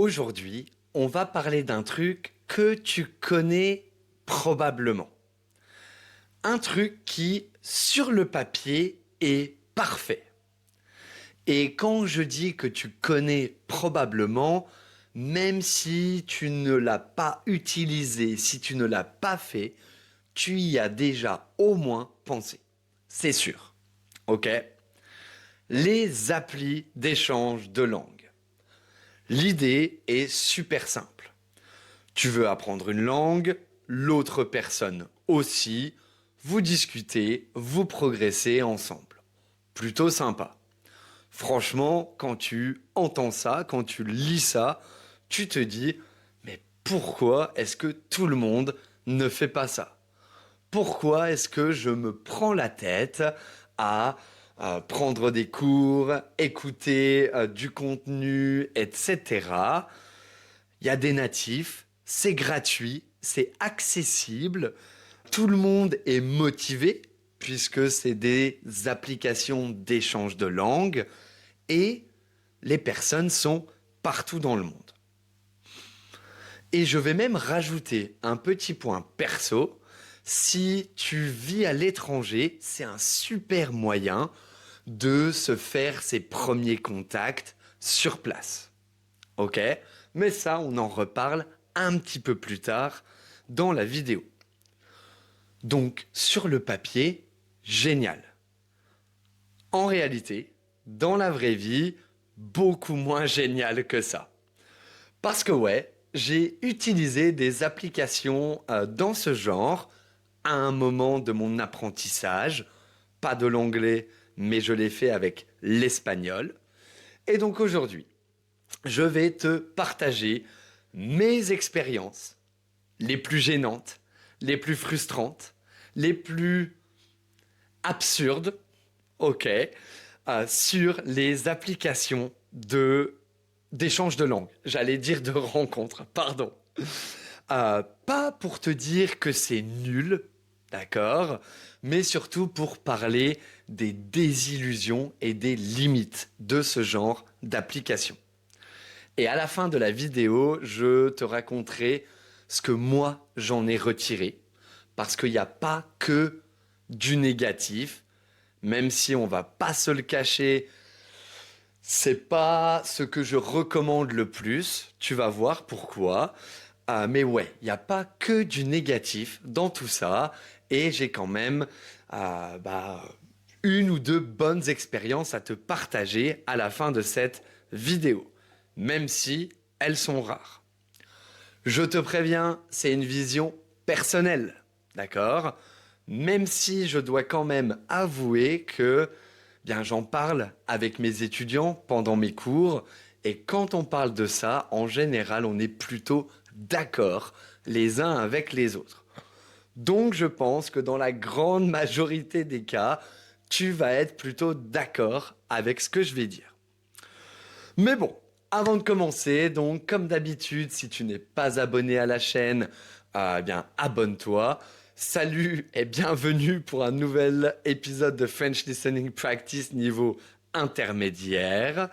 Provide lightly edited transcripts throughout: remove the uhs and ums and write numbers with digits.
Aujourd'hui, on va parler d'un truc que tu connais probablement. Un truc qui, sur le papier, est parfait. Et quand je dis que tu connais probablement, même si tu ne l'as pas utilisé, si tu ne l'as pas fait, tu y as déjà au moins pensé. C'est sûr. Ok? Les applis d'échange de langue. L'idée est super simple. Tu veux apprendre une langue, l'autre personne aussi, vous discutez, vous progressez ensemble. Plutôt sympa. Franchement, quand tu entends ça, quand tu lis ça, tu te dis, mais pourquoi est-ce que tout le monde ne fait pas ça? Pourquoi est-ce que je me prends la tête à prendre des cours, écouter du contenu, etc. Il y a des natifs, c'est gratuit, c'est accessible, tout le monde est motivé puisque c'est des applications d'échange de langue et les personnes sont partout dans le monde. Et je vais même rajouter un petit point perso. Si tu vis à l'étranger, c'est un super moyen de se faire ses premiers contacts sur place. Ok? Mais ça, on en reparle un petit peu plus tard dans la vidéo. Donc, sur le papier, génial. En réalité, dans la vraie vie, beaucoup moins génial que ça. Parce que ouais, j'ai utilisé des applications dans ce genre à un moment de mon apprentissage. Pas de l'anglais, mais je l'ai fait avec l'espagnol. Et donc aujourd'hui, je vais te partager mes expériences les plus gênantes, les plus frustrantes, les plus absurdes, ok, sur les applications d'échange de langue. J'allais dire de rencontre, pardon. Pas pour te dire que c'est nul, d'accord, mais surtout pour parler des désillusions et des limites de ce genre d'application. Et à la fin de la vidéo, je te raconterai ce que moi j'en ai retiré, parce qu'il n'y a pas que du négatif, même si on va pas se le cacher, c'est pas ce que je recommande le plus, tu vas voir pourquoi. Mais ouais, il n'y a pas que du négatif dans tout ça, et j'ai quand même une ou deux bonnes expériences à te partager à la fin de cette vidéo, même si elles sont rares. Je te préviens, c'est une vision personnelle, d'accord? Même si je dois quand même avouer que bien, j'en parle avec mes étudiants pendant mes cours, et quand on parle de ça, en général, on est plutôt d'accord les uns avec les autres. Donc, je pense que dans la grande majorité des cas, tu vas être plutôt d'accord avec ce que je vais dire. Mais bon, avant de commencer, donc comme d'habitude, si tu n'es pas abonné à la chaîne, eh bien abonne-toi. Salut et bienvenue pour un nouvel épisode de French Listening Practice niveau intermédiaire.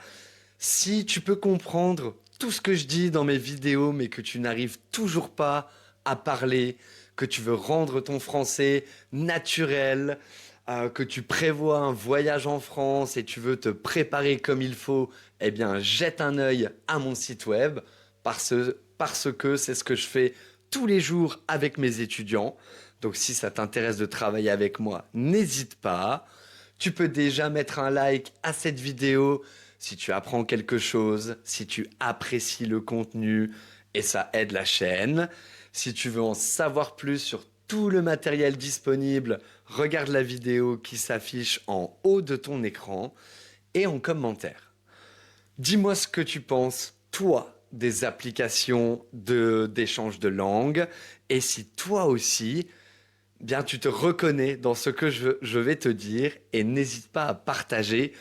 Si tu peux comprendre tout ce que je dis dans mes vidéos mais que tu n'arrives toujours pas à parler, que tu veux rendre ton français naturel, que tu prévois un voyage en France et tu veux te préparer comme il faut, eh bien jette un œil à mon site web parce que c'est ce que je fais tous les jours avec mes étudiants. Donc si ça t'intéresse de travailler avec moi, n'hésite pas. Tu peux déjà mettre un like à cette vidéo si tu apprends quelque chose, si tu apprécies le contenu et ça aide la chaîne. Si tu veux en savoir plus sur tout le matériel disponible, regarde la vidéo qui s'affiche en haut de ton écran et en commentaire. Dis-moi ce que tu penses, toi, des applications d'échange de langue et si toi aussi, bien tu te reconnais dans ce que je vais te dire et n'hésite pas à partager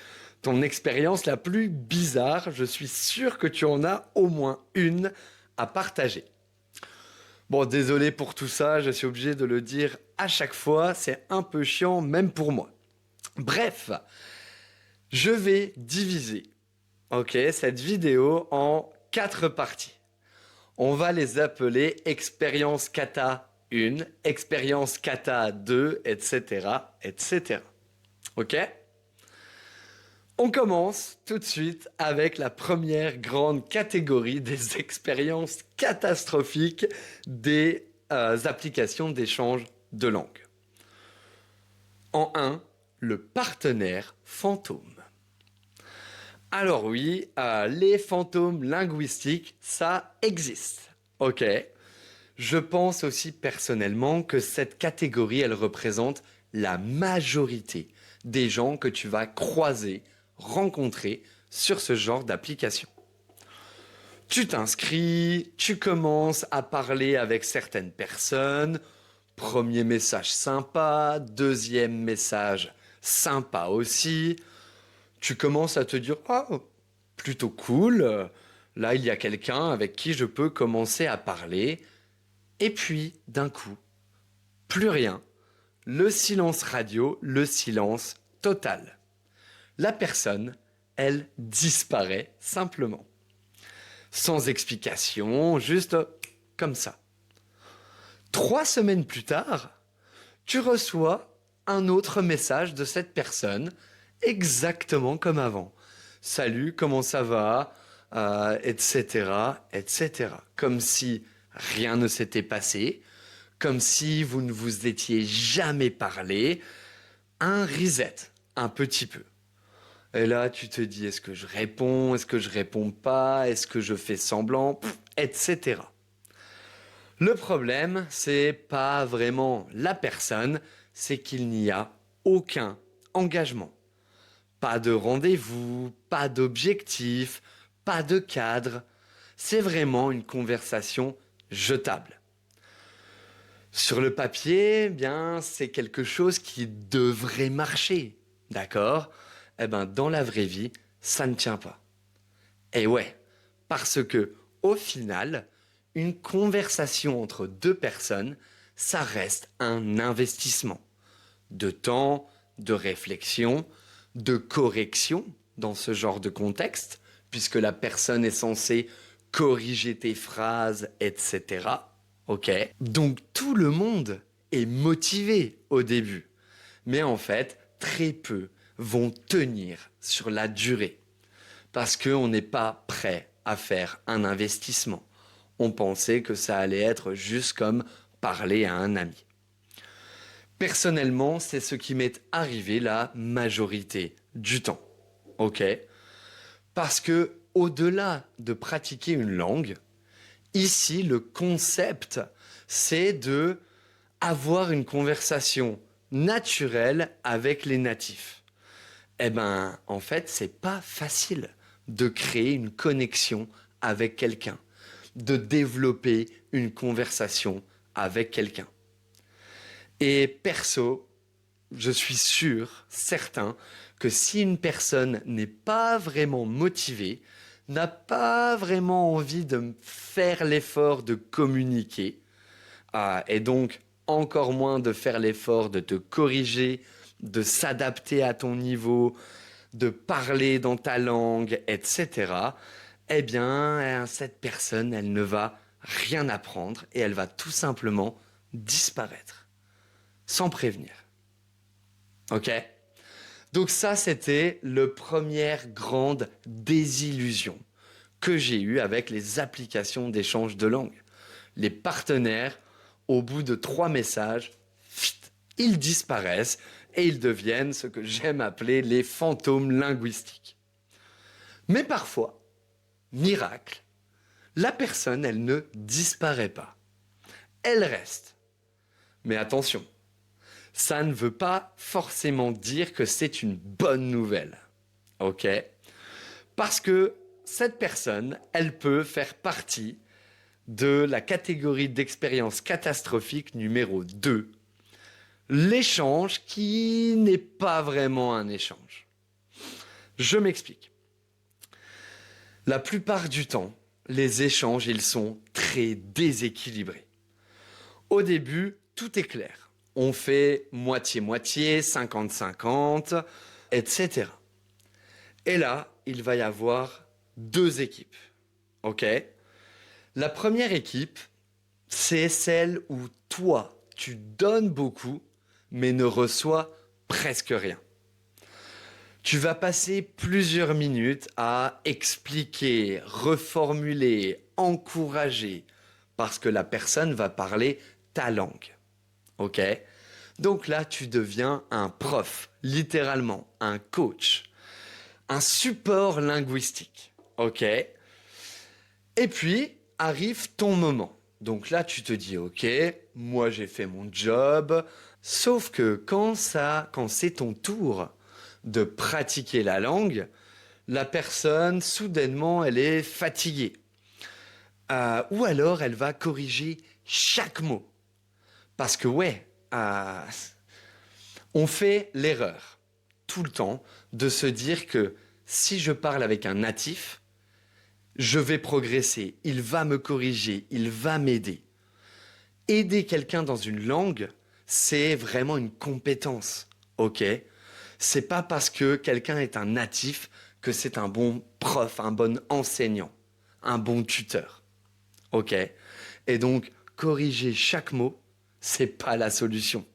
ton expérience la plus bizarre. Je suis sûr que tu en as au moins une à partager. Bon, désolé pour tout ça, je suis obligé de le dire à chaque fois, c'est un peu chiant même pour moi. Bref, je vais diviser cette vidéo en 4 parties. On va les appeler expérience kata 1, expérience kata 2, etc., etc. Ok? On commence tout de suite avec la première grande catégorie des expériences catastrophiques des applications d'échange de langue. En 1, le partenaire fantôme. Alors oui, les fantômes linguistiques, ça existe. Ok. Je pense aussi personnellement que cette catégorie, elle représente la majorité des gens que tu vas croiser, rencontrer sur ce genre d'application. Tu t'inscris, tu commences à parler avec certaines personnes. Premier message sympa, deuxième message sympa aussi. Tu commences à te dire « Ah, plutôt cool, là il y a quelqu'un avec qui je peux commencer à parler. » Et puis, d'un coup, plus rien. Le silence radio, le silence total. La personne, elle disparaît simplement. Sans explication, juste comme ça. 3 semaines plus tard, tu reçois un autre message de cette personne, exactement comme avant. Salut, comment ça va, etc., etc. Comme si rien ne s'était passé, comme si vous ne vous étiez jamais parlé. Un reset, un petit peu. Et là, tu te dis, est-ce que je réponds, est-ce que je réponds pas, est-ce que je fais semblant, etc. Le problème, c'est pas vraiment la personne, c'est qu'il n'y a aucun engagement. Pas de rendez-vous, pas d'objectif, pas de cadre. C'est vraiment une conversation jetable. Sur le papier, eh bien, c'est quelque chose qui devrait marcher, d'accord? Eh ben, dans la vraie vie, ça ne tient pas. Et ouais, parce que, au final, une conversation entre 2 personnes, ça reste un investissement de temps, de réflexion, de correction dans ce genre de contexte, puisque la personne est censée corriger tes phrases, etc. Ok? Donc tout le monde est motivé au début, mais en fait, très peu vont tenir sur la durée, parce qu'on n'est pas prêt à faire un investissement. On pensait que ça allait être juste comme parler à un ami. Personnellement, c'est ce qui m'est arrivé la majorité du temps. Ok? Parce que, au-delà de pratiquer une langue, ici, le concept, c'est de avoir une conversation naturelle avec les natifs. Eh ben, en fait, c'est pas facile de créer une connexion avec quelqu'un, de développer une conversation avec quelqu'un. Et perso, je suis sûr, certain, que si une personne n'est pas vraiment motivée, n'a pas vraiment envie de faire l'effort de communiquer, et donc encore moins de faire l'effort de te corriger, de s'adapter à ton niveau, de parler dans ta langue, etc., eh bien, cette personne, elle ne va rien apprendre et elle va tout simplement disparaître, sans prévenir. Ok? Donc ça, c'était le première grande désillusion que j'ai eue avec les applications d'échange de langue. Les partenaires, au bout de 3 messages, ils disparaissent et ils deviennent ce que j'aime appeler les fantômes linguistiques. Mais parfois, miracle, la personne, elle ne disparaît pas. Elle reste. Mais attention, ça ne veut pas forcément dire que c'est une bonne nouvelle. Ok? Parce que cette personne, elle peut faire partie de la catégorie d'expérience catastrophique numéro 2. L'échange qui n'est pas vraiment un échange. Je m'explique. La plupart du temps, les échanges, ils sont très déséquilibrés. Au début, tout est clair. On fait moitié-moitié, 50-50, etc. Et là, il va y avoir 2 équipes. ok? La première équipe, c'est celle où toi, tu donnes beaucoup, mais ne reçois presque rien. Tu vas passer plusieurs minutes à expliquer, reformuler, encourager, parce que la personne va parler ta langue. Ok? Donc là, tu deviens un prof, littéralement, un coach, un support linguistique. Ok? Et puis arrive ton moment. Donc là, tu te dis, ok, moi j'ai fait mon job. Sauf que quand c'est ton tour de pratiquer la langue, la personne, soudainement, elle est fatiguée. Ou alors, elle va corriger chaque mot. Parce que ouais, on fait l'erreur tout le temps de se dire que si je parle avec un natif, je vais progresser, il va me corriger, il va m'aider. Aider quelqu'un dans une langue, c'est vraiment une compétence, ok? C'est pas parce que quelqu'un est un natif que c'est un bon prof, un bon enseignant, un bon tuteur, ok? Et donc, corriger chaque mot, c'est pas la solution,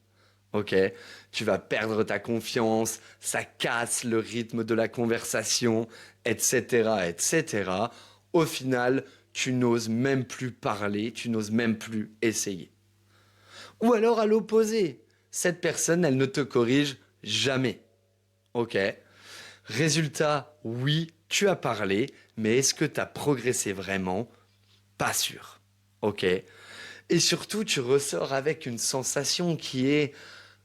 ok? Tu vas perdre ta confiance, ça casse le rythme de la conversation, etc., etc. Au final, tu n'oses même plus parler, tu n'oses même plus essayer. Ou alors à l'opposé, cette personne, elle ne te corrige jamais. Ok? Résultat, oui, tu as parlé, mais est-ce que tu as progressé vraiment? Pas sûr. Ok? Et surtout, tu ressors avec une sensation qui est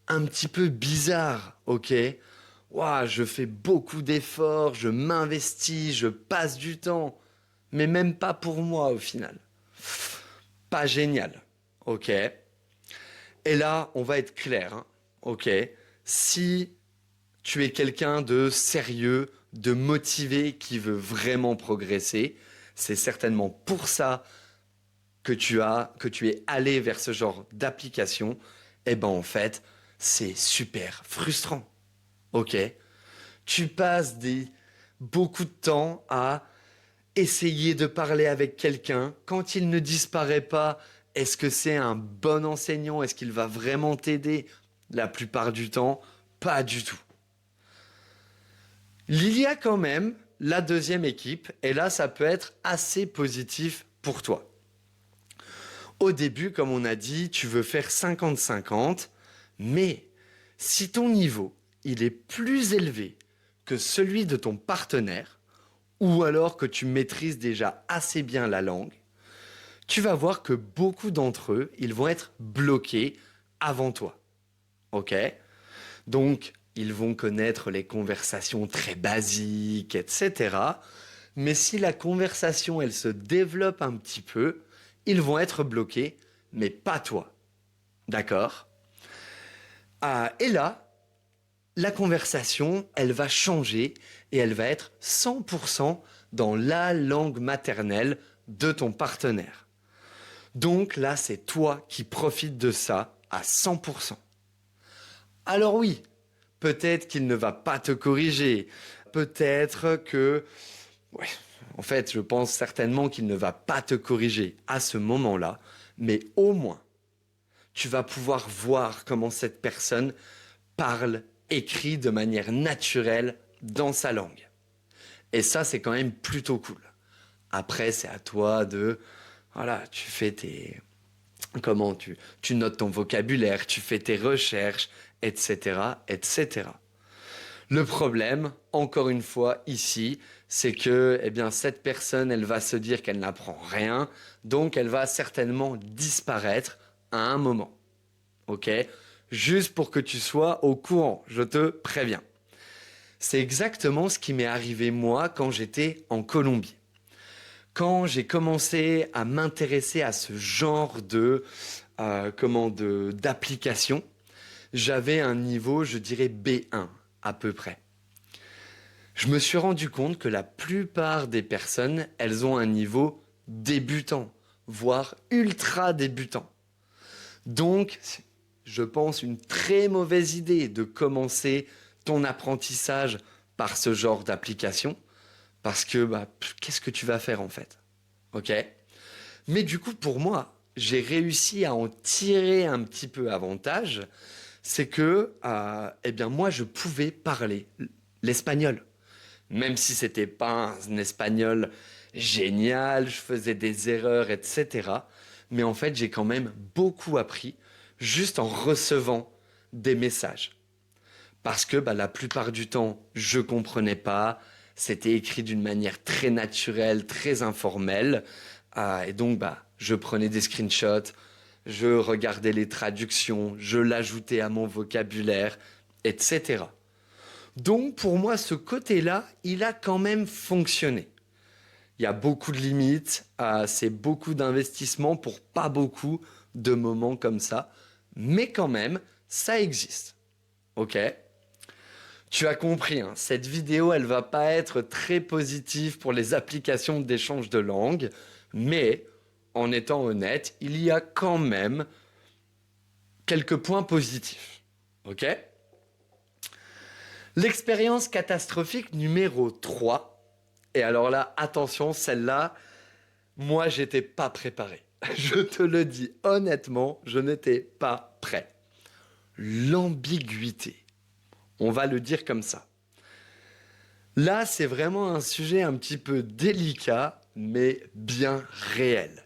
un petit peu bizarre. Ok? Ouah, je fais beaucoup d'efforts, je m'investis, je passe du temps, mais même pas pour moi au final. Pas génial. Ok? Et là, on va être clair, hein, ok? Si tu es quelqu'un de sérieux, de motivé, qui veut vraiment progresser, c'est certainement pour ça que tu es allé vers ce genre d'application. Eh ben en fait, c'est super frustrant, ok? Tu passes beaucoup de temps à essayer de parler avec quelqu'un. Quand il ne disparaît pas, est-ce que c'est un bon enseignant? Est-ce qu'il va vraiment t'aider? La plupart du temps, pas du tout. Il y a quand même la deuxième équipe, et là, ça peut être assez positif pour toi. Au début, comme on a dit, tu veux faire 50-50, mais si ton niveau, il est plus élevé que celui de ton partenaire, ou alors que tu maîtrises déjà assez bien la langue, tu vas voir que beaucoup d'entre eux, ils vont être bloqués avant toi. Ok? Donc, ils vont connaître les conversations très basiques, etc. Mais si la conversation, elle se développe un petit peu, ils vont être bloqués, mais pas toi. D'accord? Et là, la conversation, elle va changer et elle va être 100% dans la langue maternelle de ton partenaire. Donc là, c'est toi qui profites de ça à 100%. Alors oui, peut-être qu'il ne va pas te corriger. Peut-être que... Ouais, en fait, je pense certainement qu'il ne va pas te corriger à ce moment-là. Mais au moins, tu vas pouvoir voir comment cette personne parle, écrit de manière naturelle dans sa langue. Et ça, c'est quand même plutôt cool. Après, c'est à toi de... Voilà, tu fais tes... tu notes ton vocabulaire, tu fais tes recherches, etc., etc. Le problème, encore une fois, ici, c'est que eh bien, cette personne, elle va se dire qu'elle n'apprend rien, donc elle va certainement disparaître à un moment. Ok? Juste pour que tu sois au courant, je te préviens. C'est exactement ce qui m'est arrivé moi quand j'étais en Colombie. Quand j'ai commencé à m'intéresser à ce genre d'application, j'avais un niveau, je dirais B1 à peu près. Je me suis rendu compte que la plupart des personnes, elles ont un niveau débutant, voire ultra débutant. Donc, je pense une très mauvaise idée de commencer ton apprentissage par ce genre d'application, parce que qu'est-ce que tu vas faire en fait? ok? Mais du coup, pour moi, j'ai réussi à en tirer un petit peu avantage. C'est que, eh bien, moi, je pouvais parler l'espagnol. Même si c'était pas un espagnol génial, je faisais des erreurs, etc. Mais en fait, j'ai quand même beaucoup appris juste en recevant des messages. Parce que la plupart du temps, je comprenais pas. C'était écrit d'une manière très naturelle, très informelle. Et donc, je prenais des screenshots, je regardais les traductions, je l'ajoutais à mon vocabulaire, etc. Donc, pour moi, ce côté-là, il a quand même fonctionné. Il y a beaucoup de limites, c'est beaucoup d'investissements pour pas beaucoup de moments comme ça. Mais quand même, ça existe. Ok? Tu as compris, hein, cette vidéo, elle va pas être très positive pour les applications d'échange de langue, mais en étant honnête, il y a quand même quelques points positifs. Ok? L'expérience catastrophique numéro 3. Et alors là, attention, celle-là, moi, j'étais pas préparé. Je te le dis honnêtement, je n'étais pas prêt. L'ambiguïté. On va le dire comme ça. Là, c'est vraiment un sujet un petit peu délicat, mais bien réel.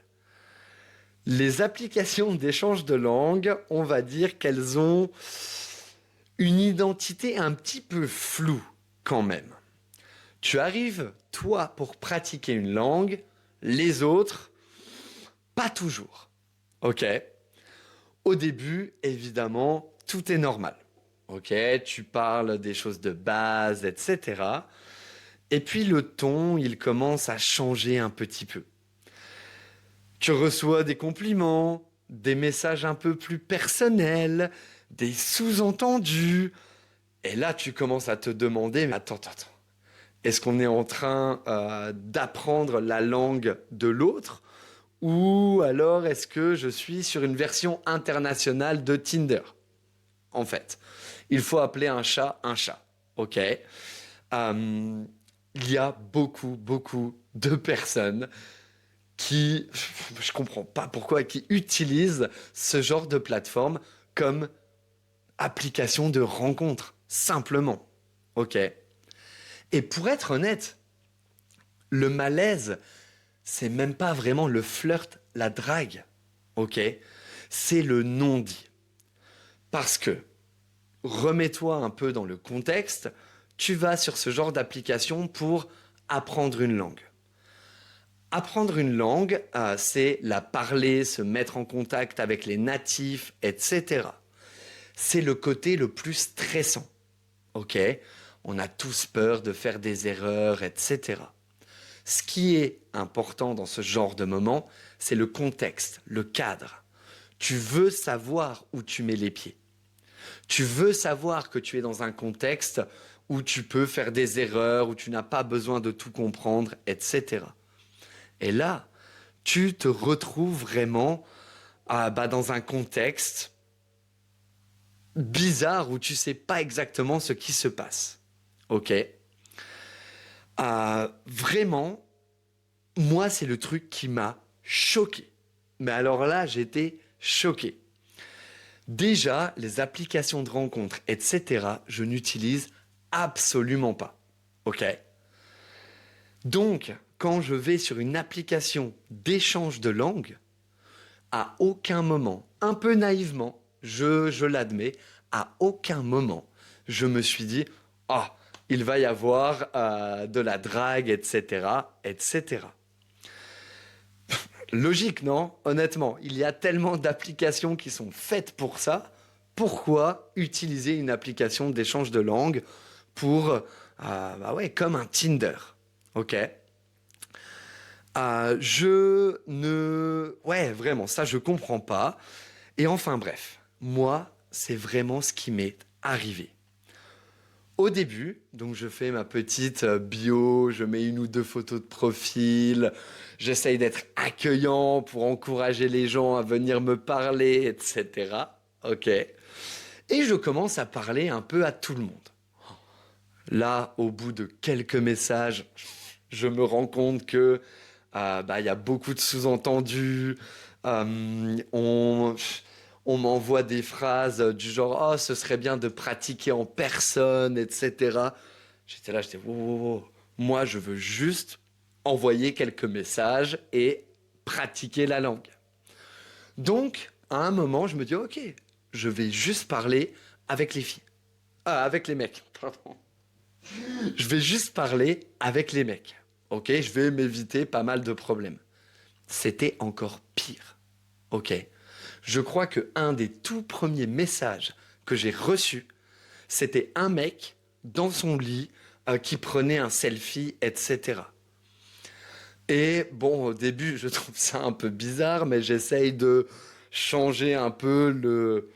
Les applications d'échange de langue, on va dire qu'elles ont une identité un petit peu floue quand même. Tu arrives, toi, pour pratiquer une langue, les autres, pas toujours. Ok? Au début, évidemment, tout est normal. Ok? Tu parles des choses de base, etc. Et puis le ton, il commence à changer un petit peu. Tu reçois des compliments, des messages un peu plus personnels, des sous-entendus. Et là, tu commences à te demander, mais attends. Est-ce qu'on est en train d'apprendre la langue de l'autre? Ou alors est-ce que je suis sur une version internationale de Tinder? En fait, il faut appeler un chat un chat. Ok? Il y a beaucoup de personnes qui, je comprends pas pourquoi, qui utilisent ce genre de plateforme comme application de rencontre, simplement. Ok? Et pour être honnête, le malaise, c'est même pas vraiment le flirt, la drague. Ok? C'est le non-dit. Parce que, remets-toi un peu dans le contexte, tu vas sur ce genre d'application pour apprendre une langue. Apprendre une langue, c'est la parler, se mettre en contact avec les natifs, etc. C'est le côté le plus stressant. Ok? On a tous peur de faire des erreurs, etc. Ce qui est important dans ce genre de moment, c'est le contexte, le cadre. Tu veux savoir où tu mets les pieds. Tu veux savoir que tu es dans un contexte où tu peux faire des erreurs, où tu n'as pas besoin de tout comprendre, etc. Et là, tu te retrouves vraiment dans un contexte bizarre où tu sais pas exactement ce qui se passe. Ok? Vraiment, moi, c'est le truc qui m'a choqué. Mais alors là, j'étais choqué. Déjà, les applications de rencontres, etc., je n'utilise absolument pas. Ok? Donc, quand je vais sur une application d'échange de langue, à aucun moment, un peu naïvement, je l'admets, à aucun moment, je me suis dit, ah, il va y avoir de la drague, etc., etc. Logique, non? Honnêtement, il y a tellement d'applications qui sont faites pour ça. Pourquoi utiliser une application d'échange de langue pour, comme un Tinder? Ok? Ouais, vraiment, ça, je comprends pas. Et enfin, bref, moi, c'est vraiment ce qui m'est arrivé. Au début, donc je fais ma petite bio, je mets une ou deux photos de profil, j'essaye d'être accueillant pour encourager les gens à venir me parler, etc. Ok. Et je commence à parler un peu à tout le monde. Là, au bout de quelques messages, je me rends compte que Il y a beaucoup de sous-entendus. On m'envoie des phrases du genre «Oh, ce serait bien de pratiquer en personne, etc.» J'étais là, j'étais «Wow, wow, wow. Moi, je veux juste envoyer quelques messages et pratiquer la langue.» Donc, à un moment, je me dis «Ok, je vais juste parler avec les filles. Ah, avec les mecs, pardon. Je vais juste parler avec les mecs. Ok, je vais m'éviter pas mal de problèmes.» C'était encore pire. Ok. Je crois que un des tout premiers messages que j'ai reçus, c'était un mec dans son lit qui prenait un selfie, etc. Et bon, au début, je trouve ça un peu bizarre, mais j'essaye de changer un peu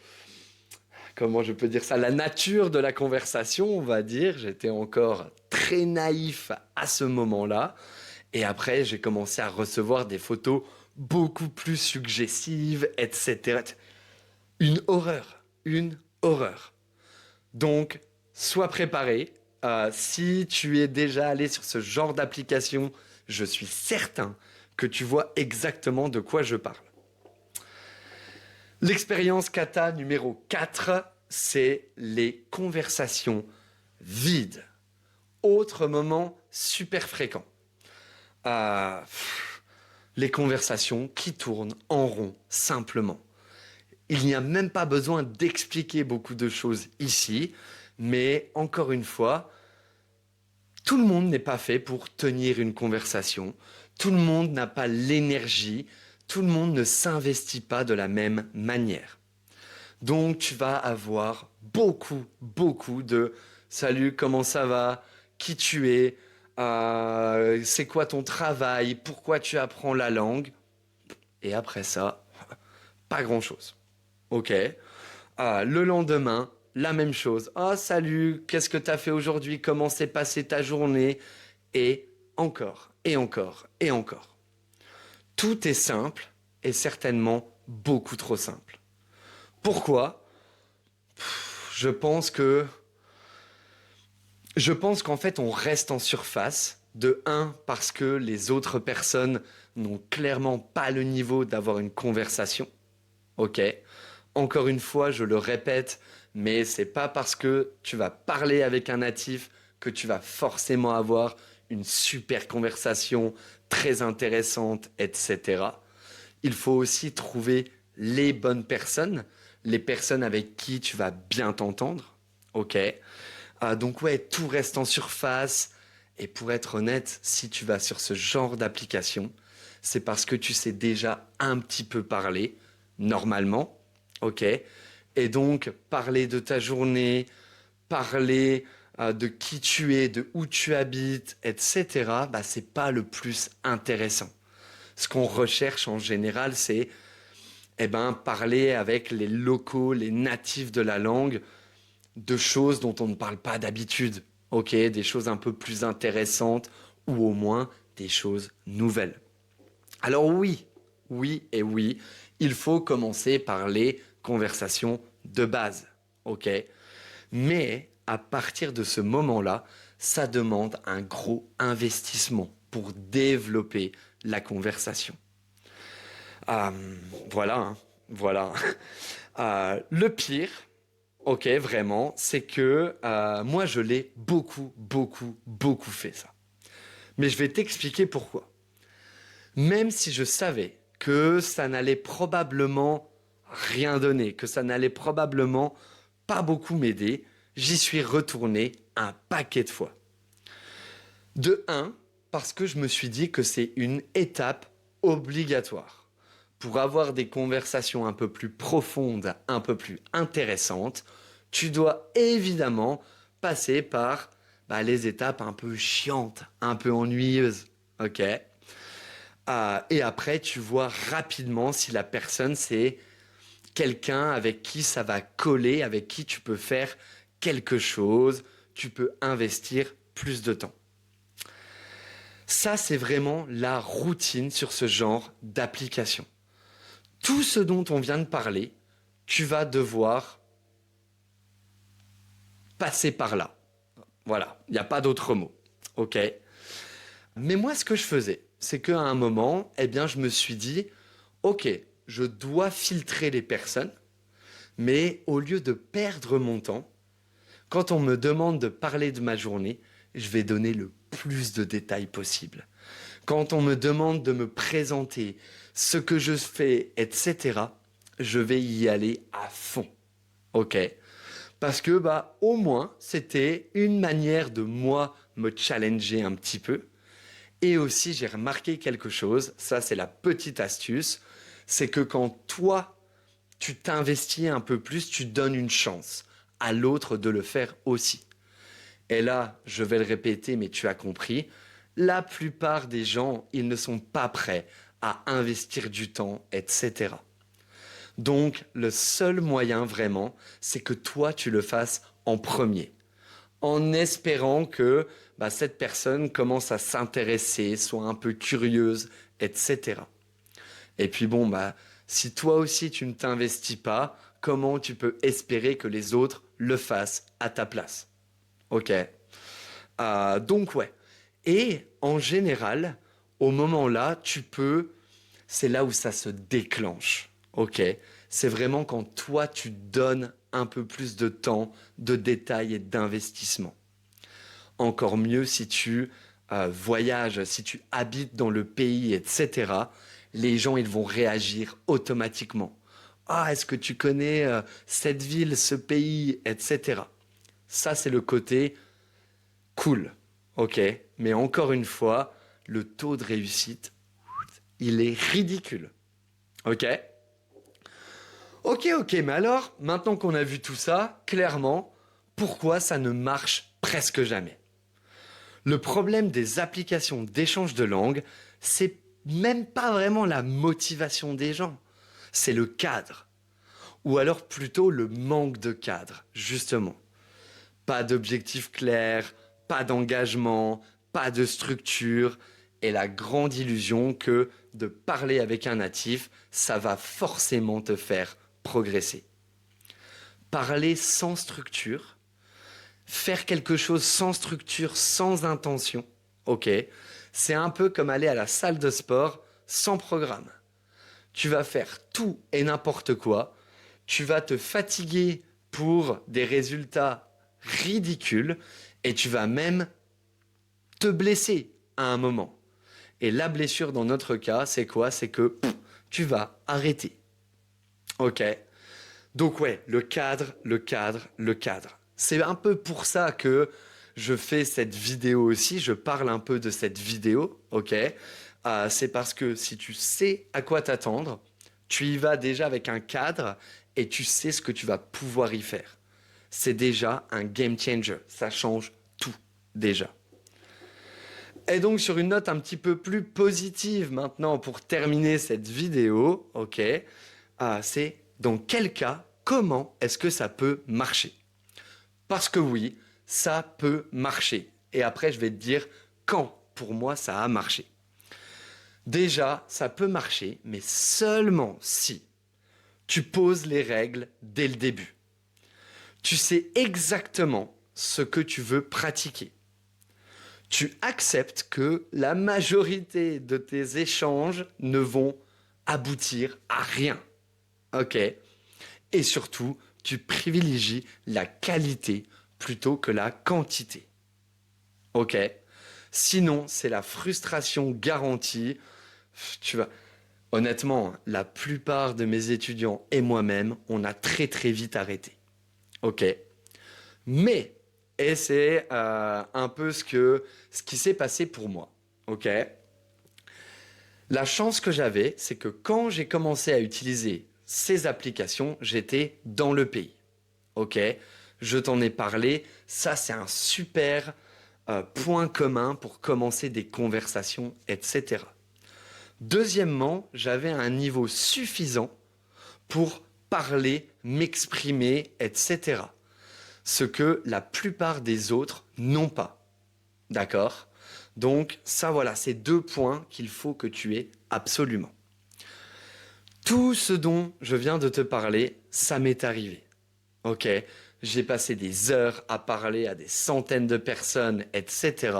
comment je peux dire ça, la nature de la conversation, on va dire. J'étais encore très naïf à ce moment-là. Et après, j'ai commencé à recevoir des photos beaucoup plus suggestives, etc. Une horreur, une horreur. Donc, sois préparé. Si tu es déjà allé sur ce genre d'application, je suis certain que tu vois exactement de quoi je parle. L'expérience kata numéro 4, c'est les conversations vides. Autre moment super fréquent. Euh, les conversations qui tournent en rond, simplement. Il n'y a même pas besoin d'expliquer beaucoup de choses ici, mais encore une fois, tout le monde n'est pas fait pour tenir une conversation, tout le monde n'a pas l'énergie, tout le monde ne s'investit pas de la même manière. Donc tu vas avoir beaucoup de «Salut, comment ça va? Qui tu es? C'est quoi ton travail? Pourquoi tu apprends la langue?» Et après ça, pas grand-chose. Ok. Le lendemain, la même chose. «Ah, salut, qu'est-ce que t'as fait aujourd'hui? Comment s'est passée ta journée?» Et encore, et encore, et encore. Tout est simple et certainement beaucoup trop simple. Pourquoi? Je pense que Je pense qu'en fait, on reste en surface. De un, parce que les autres personnes n'ont clairement pas le niveau d'avoir une conversation. Ok. Encore une fois, je le répète, mais c'est pas parce que tu vas parler avec un natif que tu vas forcément avoir une super conversation très intéressante, etc. Il faut aussi trouver les bonnes personnes, les personnes avec qui tu vas bien t'entendre. Ok. Donc ouais, tout reste en surface. Et pour être honnête, si tu vas sur ce genre d'application, c'est parce que tu sais déjà un petit peu parler, normalement, ok? Et donc, parler de ta journée, parler de qui tu es, de où tu habites, etc., c'est pas le plus intéressant. Ce qu'on recherche en général, c'est parler avec les locaux, les natifs de la langue, de choses dont on ne parle pas d'habitude, ok, des choses un peu plus intéressantes ou au moins des choses nouvelles. Alors oui, oui et oui, il faut commencer par les conversations de base, ok, mais à partir de ce moment-là, ça demande un gros investissement pour développer la conversation. Euh, voilà, hein, voilà. Le pire, ok, vraiment, c'est que moi, je l'ai beaucoup fait ça. Mais je vais t'expliquer pourquoi. Même si je savais que ça n'allait probablement rien donner, que ça n'allait probablement pas beaucoup m'aider, j'y suis retourné un paquet de fois. De un, parce que je me suis dit que c'est une étape obligatoire. Pour avoir des conversations un peu plus profondes, un peu plus intéressantes, tu dois évidemment passer par les étapes un peu chiantes, un peu ennuyeuses. Ok. Et après, tu vois rapidement si la personne, c'est quelqu'un avec qui ça va coller, avec qui tu peux faire quelque chose, tu peux investir plus de temps. Ça, c'est vraiment la routine sur ce genre d'application. Tout ce dont on vient de parler, tu vas devoir passer par là. Voilà, il n'y a pas d'autre mot. Ok. Mais moi, ce que je faisais, c'est qu'à un moment, eh bien, je me suis dit, ok, je dois filtrer les personnes, mais au lieu de perdre mon temps, quand on me demande de parler de ma journée, je vais donner le plus de détails possible. Quand on me demande de me présenter ce que je fais, etc., je vais y aller à fond. Ok? Parce que, au moins, c'était une manière de moi me challenger un petit peu. Et aussi, j'ai remarqué quelque chose, ça c'est la petite astuce, c'est que quand toi, tu t'investis un peu plus, tu donnes une chance à l'autre de le faire aussi. Et là, je vais le répéter, mais tu as compris, la plupart des gens, ils ne sont pas prêts à investir du temps, etc. Donc, le seul moyen vraiment, c'est que toi, tu le fasses en premier, en espérant que cette personne commence à s'intéresser, soit un peu curieuse, etc. Et puis bon, si toi aussi tu ne t'investis pas, comment tu peux espérer que les autres le fassent à ta place? Ok. Donc ouais. Et en général, au moment là, c'est là où ça se déclenche. Ok. C'est vraiment quand toi tu donnes un peu plus de temps, de détails et d'investissement. Encore mieux si tu voyages, si tu habites dans le pays, etc. Les gens, ils vont réagir automatiquement. Ah, est-ce que tu connais cette ville, ce pays, etc. Ça, c'est le côté cool. Ok. Mais encore une fois, le taux de réussite, il est ridicule. Ok. Ok, mais alors, maintenant qu'on a vu tout ça, clairement, pourquoi ça ne marche presque jamais? Le problème des applications d'échange de langue, c'est même pas vraiment la motivation des gens, c'est le cadre. Ou alors plutôt le manque de cadre, justement. Pas d'objectif clair, pas d'engagement, pas de structure, et la grande illusion que de parler avec un natif, ça va forcément te faire progresser. Parler sans structure, faire quelque chose sans structure, sans intention, ok, c'est un peu comme aller à la salle de sport sans programme. Tu vas faire tout et n'importe quoi, tu vas te fatiguer pour des résultats ridicules et tu vas même te blesser à un moment. Et la blessure dans notre cas, c'est quoi? C'est que tu vas arrêter. Ok. Donc ouais, le cadre, le cadre, le cadre. C'est un peu pour ça que je fais cette vidéo aussi, je parle un peu de cette vidéo, ok? C'est parce que si tu sais à quoi t'attendre, tu y vas déjà avec un cadre et tu sais ce que tu vas pouvoir y faire. C'est déjà un game changer, ça change tout déjà. Et donc sur une note un petit peu plus positive maintenant pour terminer cette vidéo, ok, c'est dans quel cas, comment est-ce que ça peut marcher? Parce que oui, ça peut marcher. Et après, je vais te dire quand pour moi ça a marché. Déjà, ça peut marcher, mais seulement si tu poses les règles dès le début. Tu sais exactement ce que tu veux pratiquer. Tu acceptes que la majorité de tes échanges ne vont aboutir à rien. Ok? Et surtout, tu privilégies la qualité plutôt que la quantité. Ok? Sinon, c'est la frustration garantie. Tu vas... Honnêtement, la plupart de mes étudiants et moi-même, on a très très vite arrêté. Ok? Mais, et c'est un peu ce qui s'est passé pour moi. Ok? La chance que j'avais, c'est que quand j'ai commencé à utiliser ces applications, j'étais dans le pays. Ok? Je t'en ai parlé. Ça, c'est un super point commun pour commencer des conversations, etc. Deuxièmement, j'avais un niveau suffisant pour parler, m'exprimer, etc. Ce que la plupart des autres n'ont pas. D'accord? Donc ça voilà, c'est deux points qu'il faut que tu aies absolument. Tout ce dont je viens de te parler, ça m'est arrivé. Ok? J'ai passé des heures à parler à des centaines de personnes, etc.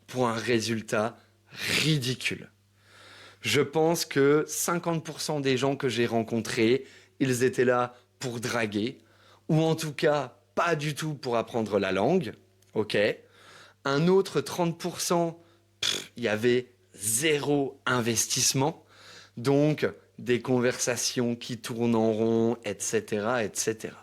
pour un résultat ridicule. Je pense que 50% des gens que j'ai rencontrés, ils étaient là pour draguer, ou en tout cas pas du tout pour apprendre la langue. Ok. Un autre 30%, il y avait zéro investissement. Donc, des conversations qui tournent en rond, etc., etc.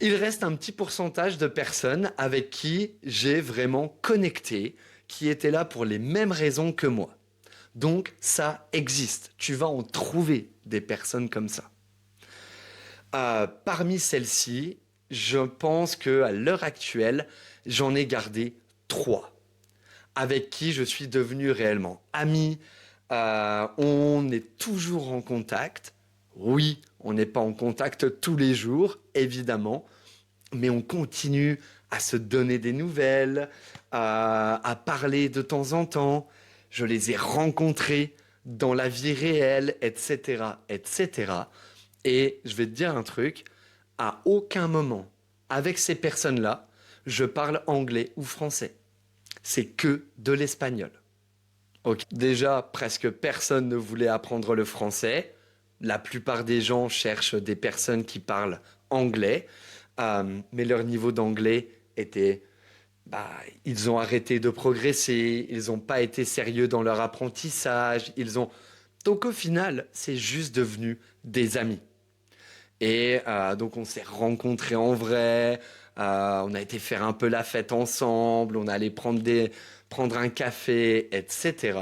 Il reste un petit pourcentage de personnes avec qui j'ai vraiment connecté, qui étaient là pour les mêmes raisons que moi. Donc, ça existe. Tu vas en trouver des personnes comme ça. Parmi celles-ci, je pense qu'à l'heure actuelle, j'en ai gardé 3 avec qui je suis devenu réellement ami. On est toujours en contact. Oui, on n'est pas en contact tous les jours, évidemment, mais on continue à se donner des nouvelles, à parler de temps en temps. Je les ai rencontrés dans la vie réelle, etc., etc. Et je vais te dire un truc, à aucun moment, avec ces personnes-là, je parle anglais ou français. C'est que de l'espagnol. Ok. Déjà, presque personne ne voulait apprendre le français. La plupart des gens cherchent des personnes qui parlent anglais, mais leur niveau d'anglais était... Bah, ils ont arrêté de progresser, ils n'ont pas été sérieux dans leur apprentissage, ils ont... Donc au final, c'est juste devenu des amis. Et donc on s'est rencontrés en vrai, on a été faire un peu la fête ensemble, on allait prendre un café, etc.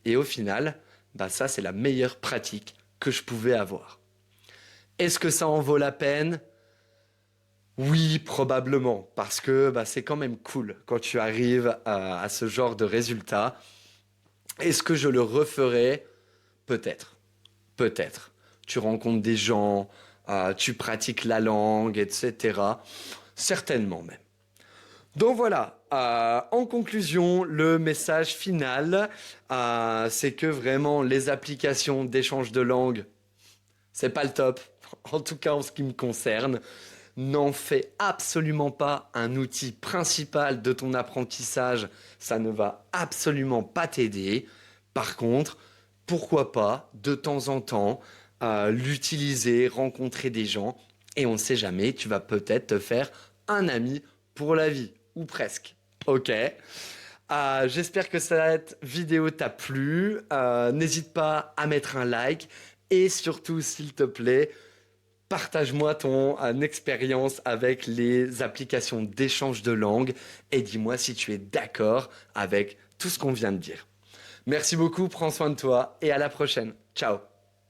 Et au final, bah ça c'est la meilleure pratique que je pouvais avoir. Est-ce que ça en vaut la peine? Oui, probablement, parce que bah, c'est quand même cool quand tu arrives à ce genre de résultat. Est-ce que je le referai? Peut-être. Peut-être. Tu rencontres des gens, tu pratiques la langue, etc. Certainement même. Donc voilà, en conclusion, le message final, c'est que vraiment les applications d'échange de langue, c'est pas le top, en tout cas en ce qui me concerne. N'en fais absolument pas un outil principal de ton apprentissage, ça ne va absolument pas t'aider. Par contre, pourquoi pas, de temps en temps, l'utiliser, rencontrer des gens, et on ne sait jamais, tu vas peut-être te faire un ami pour la vie, ou presque. Ok. J'espère que cette vidéo t'a plu. N'hésite pas à mettre un like, et surtout, s'il te plaît, partage-moi ton expérience avec les applications d'échange de langue et dis-moi si tu es d'accord avec tout ce qu'on vient de dire. Merci beaucoup, prends soin de toi et à la prochaine. Ciao.